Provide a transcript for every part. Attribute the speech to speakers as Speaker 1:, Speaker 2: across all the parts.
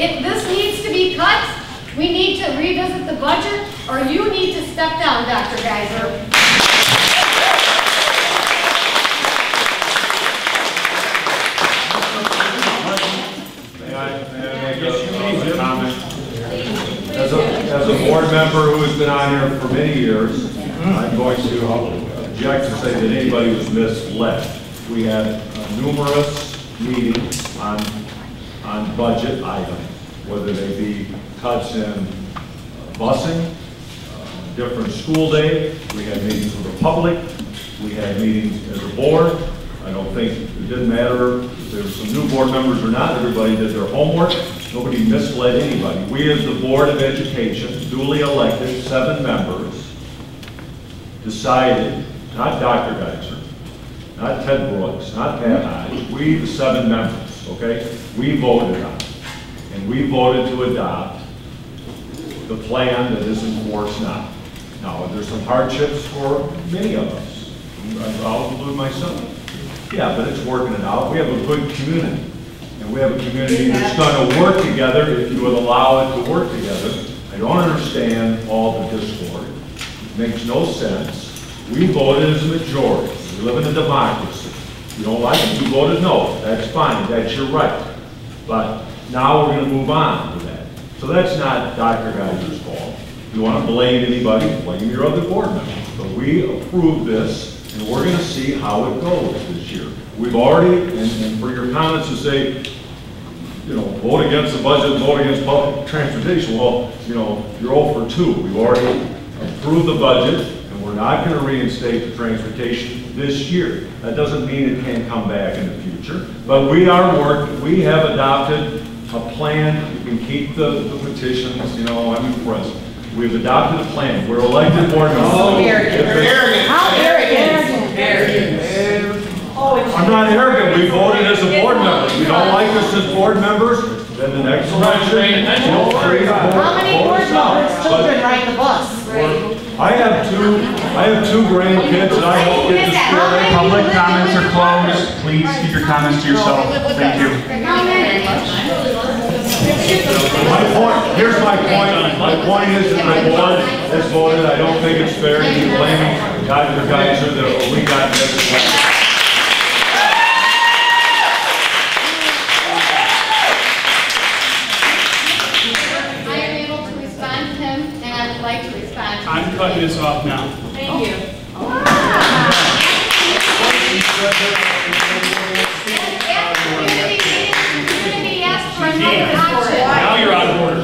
Speaker 1: If this needs to be cut, we need to revisit the budget, or you need to step down, Dr. Geiser.
Speaker 2: As a board member who has been on here for many years, I'm going to object to say that anybody was misled. We had numerous meetings on budget items, whether they be cuts in busing, different school day. We had meetings with the public. We had meetings as a board. I don't think it didn't matter if there were some new board members or not. Everybody did their homework. Nobody misled anybody. We as the Board of Education, duly elected, 7 members, decided, not Dr. Geiser, not Ted Brooks, not Pat Hodge, we the 7 members, okay? We voted on it. And we voted to adopt the plan that is in force now. Now, there's some hardships for many of us. I'll include myself. Yeah, but it's working it out. We have a good community. And we have a community that's going to work together if you would allow it to work together. I don't understand all the discord. It makes no sense. We voted as a majority. We live in a democracy. You don't like it, you voted no. That's fine. That's your right. But now we're going to move on to that. So that's not Dr. Geiser's fault. If you want to blame anybody, blame your other board members. But we approved this, and we're going to see how it goes this year. We've already, and for your comments to say, you know, vote against the budget, vote against public transportation, well, you know, you're 0 for 2. We've already approved the budget, and we're not going to reinstate the transportation this year. That doesn't mean it can't come back in the future, but we have adopted a plan. You can keep the petitions, you know, I'm impressed. We've adopted a plan. We're elected board members.
Speaker 3: Oh, arrogant.
Speaker 1: How arrogant?
Speaker 3: Arrogant.
Speaker 2: I'm not arrogant. We voted as a board member. We don't like us as board members. Then the next election,
Speaker 1: How many board members' children ride the bus?
Speaker 2: I have two grandkids, and I hope get to school.
Speaker 4: Public comments are closed. Please keep your comments to yourself. Thank you.
Speaker 2: Here's my point. My point is that the board has voted. I don't think it's fair to be blaming Dr. Geiser that we got this.
Speaker 4: I'm cutting this off now.
Speaker 1: Thank you.
Speaker 4: Now you're out of order.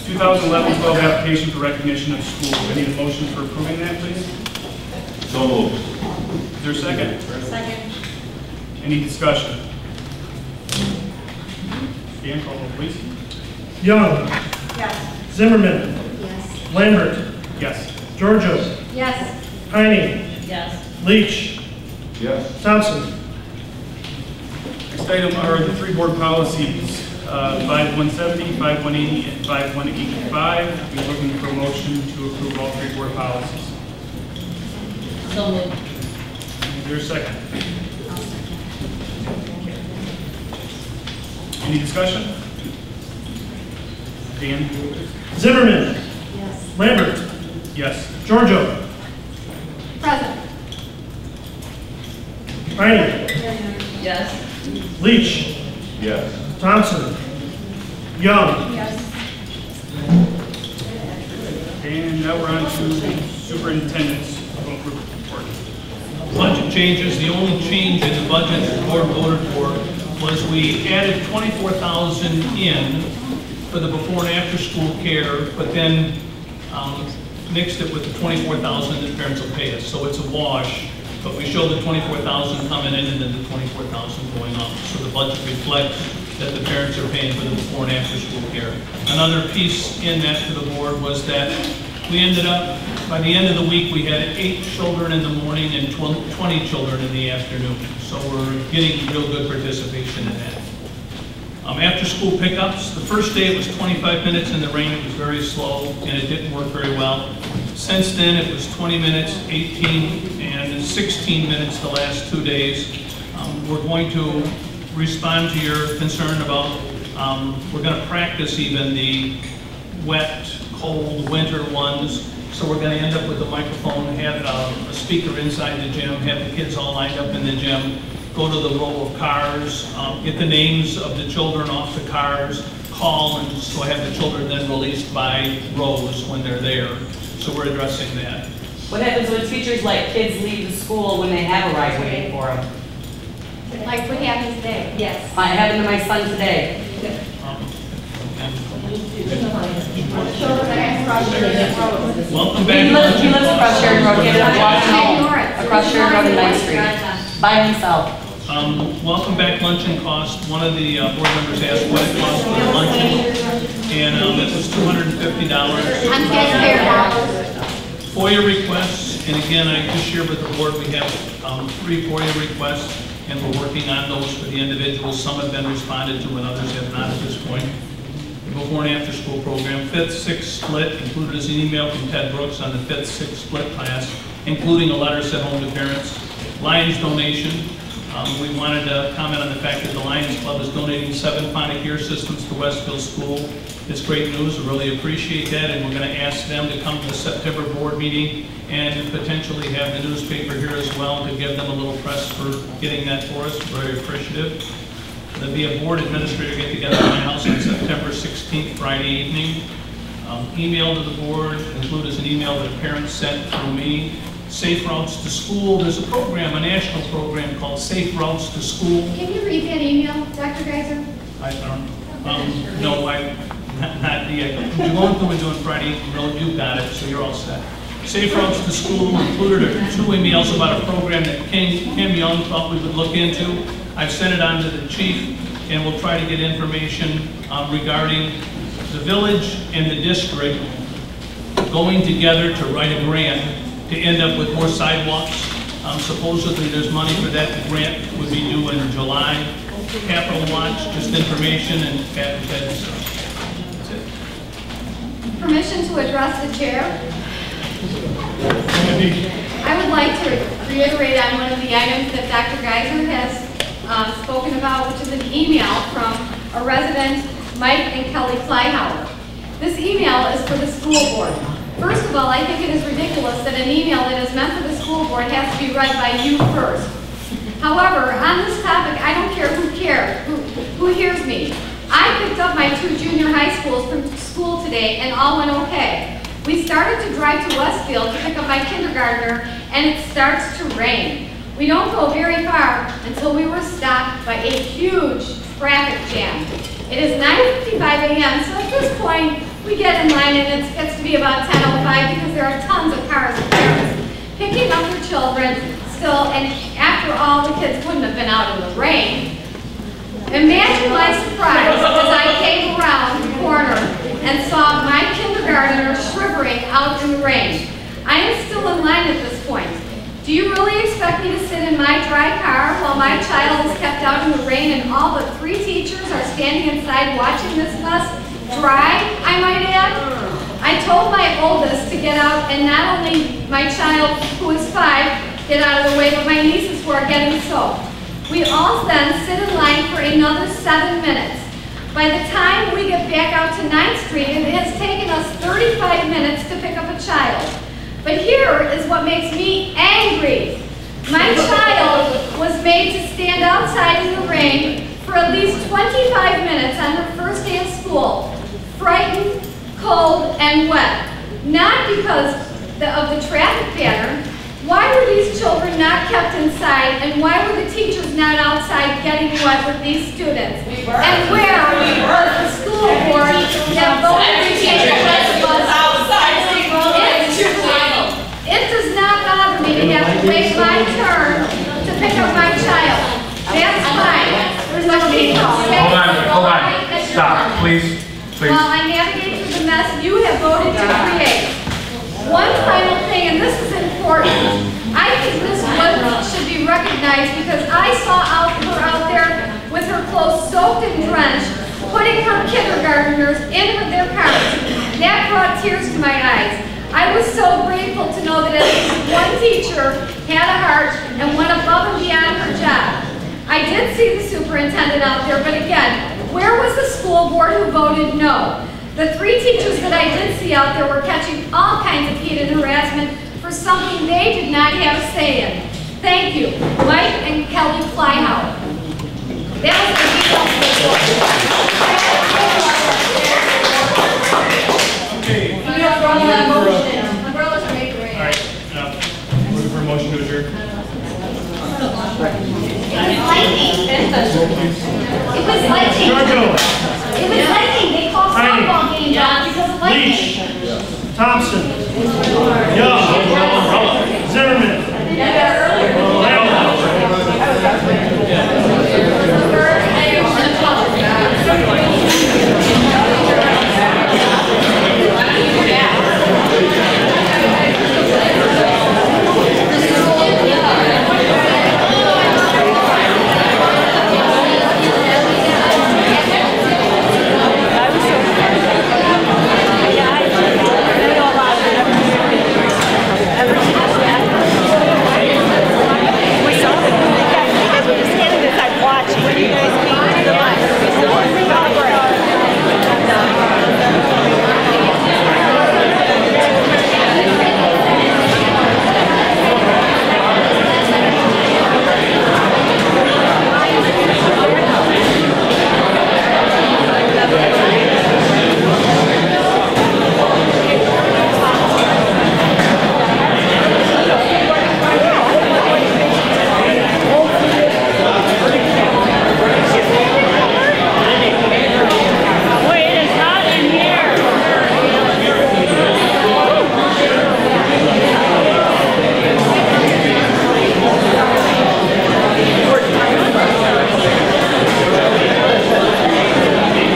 Speaker 4: 2011-12 application for recognition of school. I need a motion for approving that, please.
Speaker 2: So moved.
Speaker 4: Is there a second?
Speaker 1: Second.
Speaker 4: Any discussion? Dan, call roll, please.
Speaker 5: Young.
Speaker 1: Yes.
Speaker 5: Zimmerman.
Speaker 1: Yes.
Speaker 5: Lambert.
Speaker 4: Yes.
Speaker 5: Giorgio.
Speaker 1: Yes.
Speaker 5: Heine.
Speaker 1: Yes.
Speaker 5: Leach.
Speaker 2: Yes.
Speaker 5: Thompson.
Speaker 4: Next item are the 3 board policies, 5170, 5180, and 5185. We're looking for a motion to approve all 3 board policies.
Speaker 1: So moved.
Speaker 4: Is there a second? Any discussion? Dan?
Speaker 5: Zimmerman.
Speaker 1: Yes.
Speaker 5: Lambert.
Speaker 4: Yes.
Speaker 5: Giorgio.
Speaker 1: Present.
Speaker 5: Heine.
Speaker 1: Yes.
Speaker 5: Leach.
Speaker 2: Yes.
Speaker 5: Thompson. Young.
Speaker 1: Yes.
Speaker 4: And now we're on to superintendent's report.
Speaker 6: Budget changes. The only change in the budget the board voted for was we added $24,000 in for the before and after school care, but then mixed it with the $24,000 that parents will pay us. So it's a wash, but we show the $24,000 coming in and then the $24,000 going out. So the budget reflects that the parents are paying for the before and after school care. Another piece in that for the board was that we ended up, by the end of the week, we had 8 children in the morning and 20 children in the afternoon. So we're getting real good participation in that. After school pickups, the first day it was 25 minutes in the rain. It was very slow and it didn't work very well. Since then it was 20 minutes, 18, and 16 minutes the last 2 days. We're going to respond to your concern about We're going to practice even the wet, cold, winter ones. So we're going to end up with a microphone, have a speaker inside the gym, have the kids all lined up in the gym, go to the row of cars, get the names of the children off the cars, call, and so have the children then released by rows when they're there. So we're addressing that.
Speaker 7: What happens when teachers let kids leave the school when they have a ride waiting for them?
Speaker 1: Like what happened today? Yes.
Speaker 7: It happened to my son today.
Speaker 6: Welcome
Speaker 7: He
Speaker 6: back.
Speaker 7: lives across Sheridan Road. He ended up walking
Speaker 1: Ignore
Speaker 7: home
Speaker 1: it.
Speaker 7: across Sheridan Road and 9th Street by himself.
Speaker 6: Welcome back luncheon cost. One of the board members asked what it cost for the luncheon, and it was $250.
Speaker 1: On taxpayer dollars.
Speaker 6: FOIA requests, and again, I just shared with the board, we have 3 FOIA requests, and we're working on those for the individuals. Some have been responded to and others have not at this point. The before and after school program, 5th, 6th split, included as an email from Ted Brooks on the 5th, 6th split class, including a letter sent home to parents. Lions donation, we wanted to comment on the fact that the Lions Club is donating 7 phonic ear systems to Westfield School. It's great news, we really appreciate that, and we're going to ask them to come to the September board meeting and potentially have the newspaper here as well to give them a little press for getting that for us. Very appreciative. There'll be a board administrator get together at my house on September 16th, Friday evening. Email to the board, include as an email that parents sent through me. Safe Routes to School. There's a program, a national program called Safe Routes to School.
Speaker 1: Can you read that email, Dr. Geiser?
Speaker 6: I don't, no, not yet. You're going through and doing Friday, you got it, so you're all set. Safe Routes to School included 2 emails about a program that Kim Young thought we would look into. I've sent it on to the chief, and we'll try to get information regarding the village and the district going together to write a grant to end up with more sidewalks. Supposedly there's money for that. The grant would be due in July. Capital Watch, just information and that's it.
Speaker 1: Permission to address the chair. I would like to reiterate on one of the items that Dr. Geiser has spoken about, which is an email from a resident, Mike and Kelly Flyhauer. This email is for the school board. First of all, I think it is ridiculous that an email that is meant for the school board has to be read by you first. However, on this topic, I don't care who hears me. I picked up my 2 junior high schools from school today and all went okay. We started to drive to Westfield to pick up my kindergartner and it starts to rain. We don't go very far until we were stopped by a huge traffic jam. It is 9:55 a.m., so at this point, we get in line and it gets to be about 10:05 because there are tons of cars and parents picking up their children still, and after all, the kids wouldn't have been out in the rain. Imagine my surprise as I came around the corner and saw my kindergartner shivering out in the rain. I am still in line at this point. Do you really expect me to sit in my dry car while my child is kept out in the rain and all but 3 teachers are standing inside watching this mess dry, I might add? I told my oldest to get out, and not only my child, who is 5, get out of the way, but my nieces who are getting soaked. We all then sit in line for another 7 minutes. By the time we get back out to 9th Street, it has taken us 35 minutes to pick up a child. But here is what makes me angry. My child was made to stand outside in the rain for at least 25 minutes on her first day of school, frightened, cold, and wet. Not because of the traffic pattern. Why were these children not kept inside, and why were the teachers not outside getting wet with these students? And where was the school board that voted to take the rest of us outside? It does not bother me to have to wait my turn to pick up my child. That's fine. There's no need to say.
Speaker 3: Hold on. Stop, please.
Speaker 1: While I navigate through the mess you have voted to create. One final thing, and this is important. I think this one should be recognized because I saw her out there with her clothes soaked and drenched, putting her kindergartners in with their cars. That brought tears to my eyes. I was so grateful to know that at least one teacher had a heart and went above and beyond her job. I did see the superintendent out there, but again, where was the school board who voted no. The 3 teachers that I did see out there were catching all kinds of heat and harassment for something they did not have a say in. Thank you, Mike and Kelly Flyhour. That was the
Speaker 4: Okay.
Speaker 1: umbrellas are making rain.
Speaker 4: All right, looking for a motion to adjourn.
Speaker 1: It was lightning. It was lightning.